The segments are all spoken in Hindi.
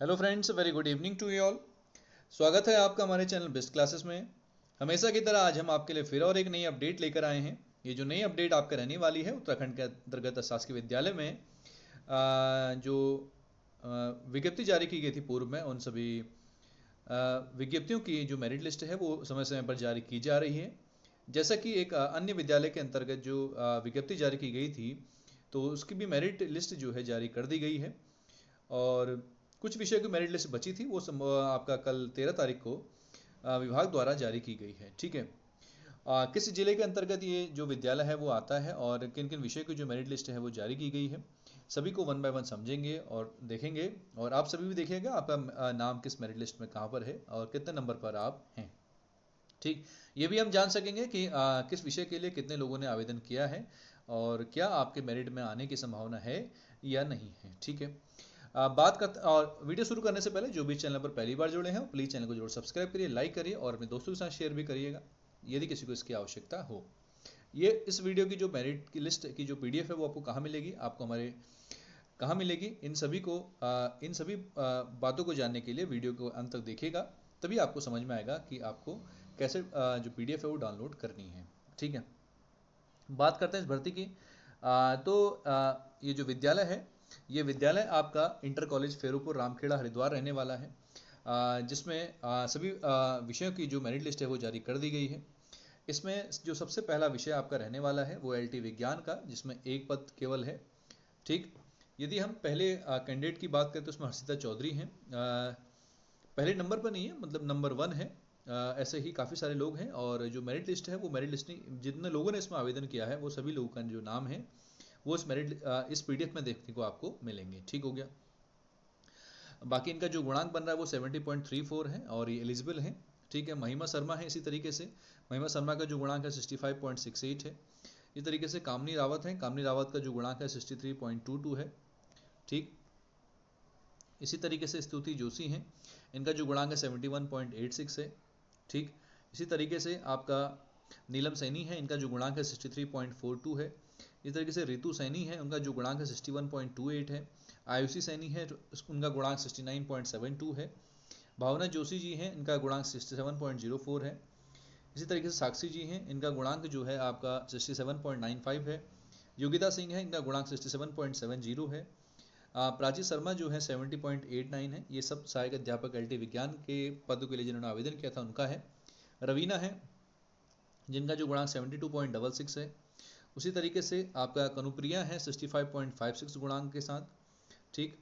Hello friends, very good evening to you all. स्वागत है आपका हमारे चैनल बेस्ट क्लासेस में। हमेशा की तरह आज हम आपके लिए फिर और एक नई अपडेट लेकर आए हैं। ये जो नई अपडेट आपका रहने वाली है उत्तराखंड के अंतर्गत शासकीय विद्यालय में जो विज्ञप्ति जारी की गई थी पूर्व में, उन सभी विज्ञप्तियों की जो मेरिट लिस्ट है वो समय समय पर जारी की जा रही है। जैसा कि एक अन्य विद्यालय के अंतर्गत जो विज्ञप्ति जारी की गई थी, तो उसकी भी मेरिट लिस्ट जो है जारी कर दी गई है। और कुछ विषय की मेरिट लिस्ट बची थी, वो आपका कल 13 तारीख को विभाग द्वारा जारी की गई है। ठीक है, किस जिले के अंतर्गत ये जो विद्यालय है वो आता है और किन किन विषय की जो मेरिट लिस्ट है वो जारी की गई है, सभी को वन बाय वन समझेंगे और देखेंगे। और आप सभी भी देखिएगा आपका नाम किस मेरिट लिस्ट में कहाँ पर है और कितने नंबर पर आप हैं। ठीक, ये भी हम जान सकेंगे कि किस विषय के लिए कितने लोगों ने आवेदन किया है और क्या आपके मेरिट में आने की संभावना है या नहीं है। ठीक है, बात करते और वीडियो शुरू करने से पहले जो भी चैनल पर पहली बार जुड़े हैं प्लीज़ चैनल को जरूर सब्सक्राइब करिए, लाइक करिए और अपने दोस्तों के साथ शेयर भी करिएगा यदि किसी को इसकी आवश्यकता हो। ये इस वीडियो की जो मेरिट की लिस्ट की जो पीडीएफ है वो आपको कहाँ मिलेगी, आपको हमारे कहाँ मिलेगी, इन सभी को इन सभी बातों को जानने के लिए वीडियो को अंत तक देखिएगा, तभी आपको समझ में आएगा कि आपको कैसे जो पीडीएफ है वो डाउनलोड करनी है। ठीक है, बात करते हैं इस भर्ती की। ये जो विद्यालय है, ये विद्यालय आपका इंटर कॉलेज फेरूपुर रामखेड़ा हरिद्वार रहने वाला है, जिसमें सभी विषयों की जो मेरिट लिस्ट है वो जारी कर दी गई है। इसमें जो सबसे पहला विषय आपका रहने वाला है वो एलटी विज्ञान का, जिसमें एक पद केवल है। ठीक, यदि हम पहले कैंडिडेट की बात करें तो उसमें हर्षिता चौधरी हैं, पहले नंबर पर नहीं है, मतलब नंबर 1 है। ऐसे ही काफ़ी सारे लोग हैं और जो मेरिट लिस्ट है वो मेरिट लिस्ट नहीं, जितने लोगों ने इसमें आवेदन किया है वो सभी लोगों का जो नाम है वो इस पीडीएफ में देखने को आपको मिलेंगे। ठीक हो गया, बाकी इनका जो गुणांक बन रहा है वो 70.34 है और ये एलिजिबल है। ठीक है, महिमा शर्मा है, इसी तरीके से महिमा शर्मा का जो गुणांक है 65.68 है। इस तरीके से कामनी रावत है, कामनी रावत का जो गुणांक है 63.22 है। ठीक, इसी तरीके से स्तुति जोशी हैं, इनका जो गुणांक है 71.86 है। ठीक, इसी तरीके से आपका नीलम सैनी है, इनका जो गुणांक है 63.42 है। इस तरीके से रितु सैनी है, उनका जो गुणांक है 61.28 है। आयुषी सैनी है, उनका गुणांक 69.72 है। भावना जोशी जी हैं, इनका गुणांक 67.04 है। इसी तरीके से साक्षी जी हैं, इनका गुणांक जो है आपका 67.95 है। योगिता सिंह है, इनका गुणांक 67.70 है। प्राची शर्मा जो है 70.89 है। ये सब सहायक अध्यापक एलटी विज्ञान के पद के लिए जिन्होंने आवेदन किया था उनका है। रवीना है, जिनका जो गुणांक 72.66 है। उसी तरीके से आपका कनुप्रिया है 65.56 गुणांक के साथ। ठीक,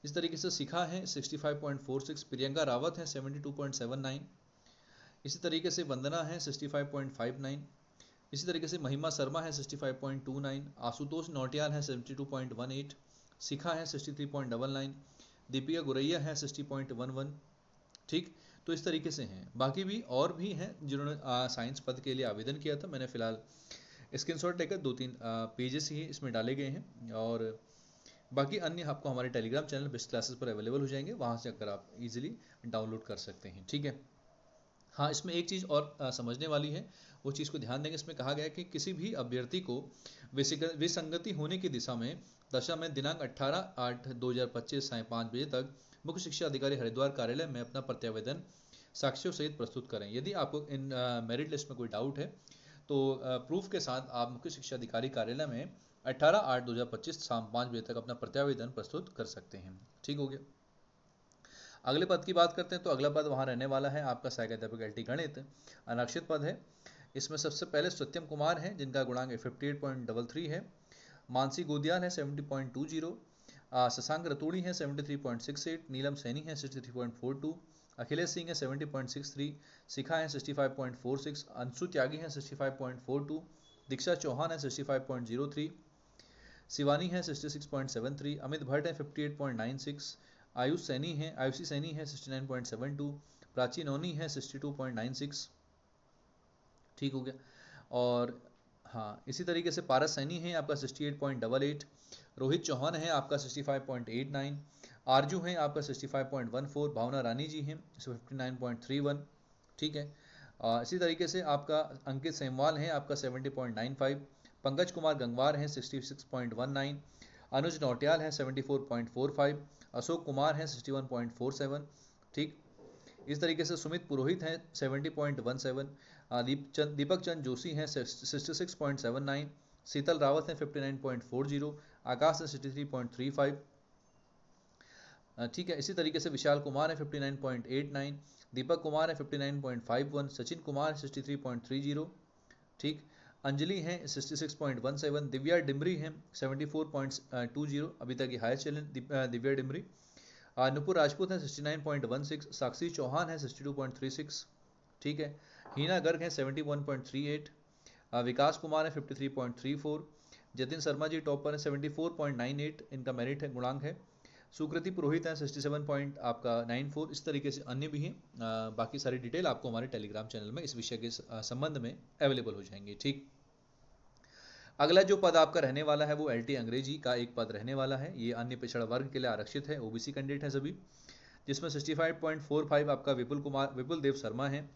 इस तरीके से शिखा है 65.46, प्रियंका रावत है 72.79। इसी तरीके से वंदना है 65.59। इसी तरीके से महिमा शर्मा है 65.29। आशुतोष नौटियाल है 72.18। शिखा है 63.99। दीपिका गुरैया है 60.11। ठीक, तो इस तरीके से हैं। बाकी भी और भी हैं जिन्होंने साइंस पद के लिए आवेदन किया था। मैंने फिलहाल स्क्रीनशॉट लेकर 2-3 पेजेस ही इसमें डाले गए हैं और बाकी अन्य आपको हमारे टेलीग्राम चैनल बेस्ट क्लासेस पर अवेलेबल हो जाएंगे, वहाँ से आकर आप इजीली डाउनलोड कर सकते हैं। ठीक है, हाँ, इसमें एक चीज़ और समझने वाली है, वो चीज़ को ध्यान देंगे। इसमें कहा गया है कि किसी भी अभ्यर्थी को विसंगति होने की दिशा में दिनांक 18/8/2025 साय 5 बजे तक मुख्य शिक्षा अधिकारी हरिद्वार कार्यालय में अपना प्रत्यावेदन साक्ष्यों सहित प्रस्तुत करें। यदि आपको इन मेरिट लिस्ट में कोई डाउट है तो प्रूफ के साथ आप मुख्य शिक्षा अधिकारी कार्यालय में 18/8/2025 शाम 5 बजे तक अपना प्रत्यावेदन प्रस्तुत कर सकते हैं। ठीक हो गया, अगले पद की बात करते हैं तो अगला पद वहाँ रहने वाला है आपका सहायक अध्यापक एलटी गणित, अनारक्षित पद है। इसमें सबसे पहले सत्यम कुमार है, जिनका गुणांक 58.33 है। मानसी गोदियाल है 70.20। शशांक रतूड़ी है 73.68। नीलम सैनी है 63.42। अखिलेश सिंह है 70.63। शिखा है 65.46। अंशु त्यागी है 65.42। दीक्षा चौहान है 65.03। शिवानी है 66.73। अमित भट्ट है 58.96। आयुषी सैनी है 69.72। प्राची नौनी है 62.96। ठीक हो गया, और हाँ, इसी तरीके से पारस सैनी है आपका 68.88। रोहित चौहान है आपका 65.89। आरजू हैं आपका 65.14। भावना रानी जी हैं 59.31। ठीक है, इसी तरीके से आपका अंकित सेमवाल हैं आपका 70.95। पंकज कुमार गंगवार हैं 66.19। अनुज नौटियाल हैं 74.45, अशोक कुमार हैं 61.47, ठीक। इस तरीके से सुमित पुरोहित हैं 70.17, दीपक चंद जोशी हैं 66.79, शीतल रावत हैं 59.40, आकाश हैं 63.35, ठीक है। इसी तरीके से विशाल कुमार है 59.89, दीपक कुमार है 59.51, सचिन कुमार 63.30, ठीक। अंजलि हैं 66.17, दिव्या डिमरी हैं 74.20, अभी तक ये हाईएस्ट चैलेंज दिव्या डिमरी। नुपुर राजपूत हैं 69.16, साक्षी चौहान है 62.36, ठीक है। हीना गर्ग हैं 71.38, विकास कुमार है 53.34, जतिन शर्मा जी टॉपर है 74.98, इनका मेरिट है, गुणांक है। सुकृति पुरोहित हैं 67.94। इस तरीके से अन्य भी हैं। बाकी सारी डिटेल आपको हमारे टेलीग्राम चैनल में इस विषय के संबंध में अवेलेबल हो जाएंगे, ठीक। अगला जो पद आपका रहने वाला है वो LT अंग्रेजी का एक पद रहने वाला है। ये अन्य पिछड़ा वर्ग के लिए आरक्षित है, OBC कैंडिडेट है सभी, जिसमें 65.45 आपका विपुल देव शर्मा है,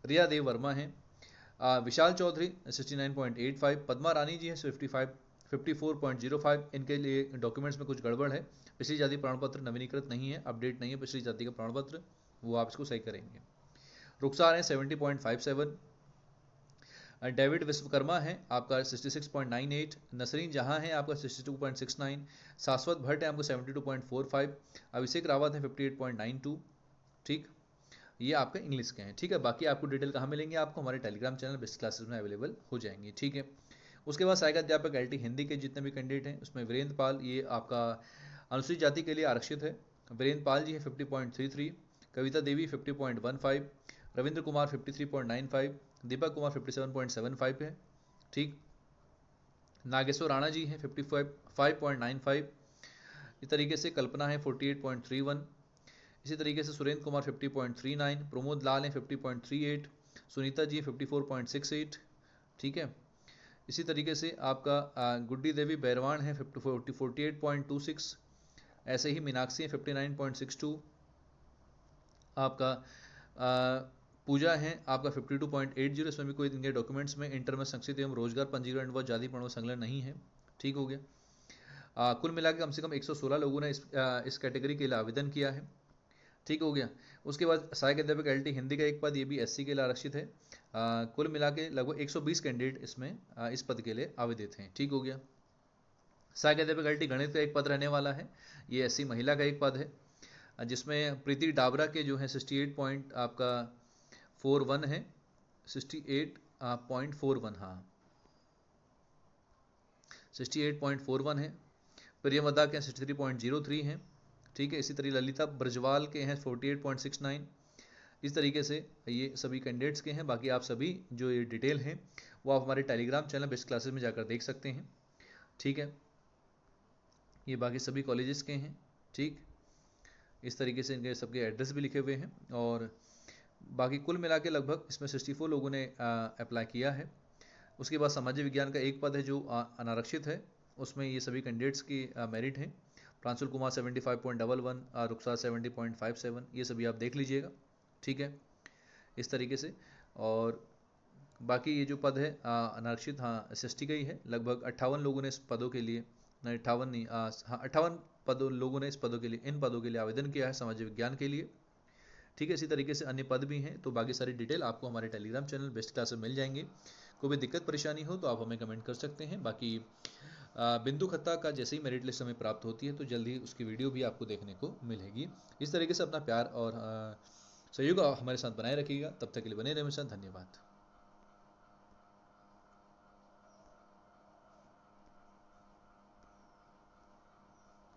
रिया देव वर्मा है, विशाल चौधरी 69.85, पद्मा रानी जी है 54.05। इनके लिए डॉक्यूमेंट्स में कुछ गड़बड़ है, पिछली जाति प्रमाण पत्र नवीनीकृत नहीं है, अपडेट नहीं है पिछली जाति का प्रमाण पत्र, वो आप इसको सही करेंगे। रुखसार है 70.57, डेविड विश्वकर्मा है आपका 66.98, नसरीन जहां है आपका 62.69, शाश्वत भट्ट है आपको 72.45, अभिषेक रावत है 58.92, ठीक। ये आपके इंग्लिश के हैं, ठीक है। बाकी आपको डिटेल कहाँ मिलेंगे, आपको हमारे टेलीग्राम चैनल बेस्ट क्लासेस में अवेलेबल हो जाएंगी, ठीक है। उसके बाद सहायक अध्यापक LT हिंदी के जितने भी कैंडिडेट हैं उसमें वीरेंद्र पाल, ये आपका अनुसूचित जाति के लिए आरक्षित है, वीरेंद्र पाल जी है 50.33, कविता देवी 50.15, रविंद्र कुमार 53.95, दीपक कुमार 57.75 है, ठीक। नागेश्वर राणा जी हैं 55.95, इस तरीके से कल्पना है 48.31, इसी तरीके से सुरेंद्र कुमार 50.39, प्रमोद लाल हैं 50.38, सुनीता जी 54.68, ठीक है। इसी तरीके से आपका गुड्डी देवी बैरवान है 48.26, ऐसे ही मीनाक्षी है 59.62, आपका पूजा है आपका 52.80, इसमें भी कोई इनके डॉक्यूमेंट्स में इंटर में संक्षिप्त एवं रोजगार पंजीकरण व जाति प्रमाण संलग्न नहीं है, ठीक हो गया। कुल मिला के कम से कम 116 लोगों ने इस कैटेगरी के लिए आवेदन किया है, ठीक हो गया। उसके बाद सहायक अध्यापक LT हिंदी का एक पद, ये भी SC के लिए आरक्षित है। कुल मिला के लगभग 120 कैंडिडेट इसमें इस पद के लिए आवेदित हैं, ठीक हो गया। सहायक अध्यापक LT गणित का एक पद रहने वाला है, ये SC महिला का एक पद है, जिसमें प्रीति डाबरा के जो है 68.41 है, 68.41, हाँ 68.41 है। प्रियमदा के 63.03 हैं, ठीक है। इसी तरह ललिता ब्रजवाल के हैं 48.69। इस तरीके से ये सभी कैंडिडेट्स के हैं। बाकी आप सभी जो ये डिटेल हैं वो आप हमारे टेलीग्राम चैनल बेस्ट क्लासेस में जाकर देख सकते हैं, ठीक है। ये बाकी सभी कॉलेजेस के हैं, ठीक। इस तरीके से इनके सबके एड्रेस भी लिखे हुए हैं। और बाकी कुल मिला के लगभग इसमें 64 लोगों ने अप्लाई किया है। उसके बाद सामाजिक विज्ञान का एक पद है जो अनारक्षित है, उसमें ये सभी कैंडिडेट्स की मेरिट है। प्रांशुल कुमार 75.11, रुखसार 70.57, ये सभी आप देख लीजिएगा, ठीक है, इस तरीके से। और बाकी ये जो पद है अनारक्षित, हाँ SST का ही है। लगभग 58 लोगों ने इस पदों के लिए, नहीं 58 नहीं, हाँ 58 लोगों ने इस पदों के लिए, इन पदों के लिए आवेदन किया है सामाजिक विज्ञान के लिए, ठीक है। इसी तरीके से अन्य पद भी हैं। तो बाकी सारी डिटेल आपको हमारे टेलीग्राम चैनल बेस्ट क्लास में मिल जाएंगे। कोई भी दिक्कत परेशानी हो तो आप हमें कमेंट कर सकते हैं। बाकी बिंदु खत्ता का जैसे ही मेरिट लिस्ट हमें प्राप्त होती है तो जल्दी उसकी वीडियो भी आपको देखने को मिलेगी। इस तरीके से अपना प्यार और सहयोग हमारे साथ बनाए रखिएगा। तब तक के लिए बने रहे मेरे साथ, धन्यवाद।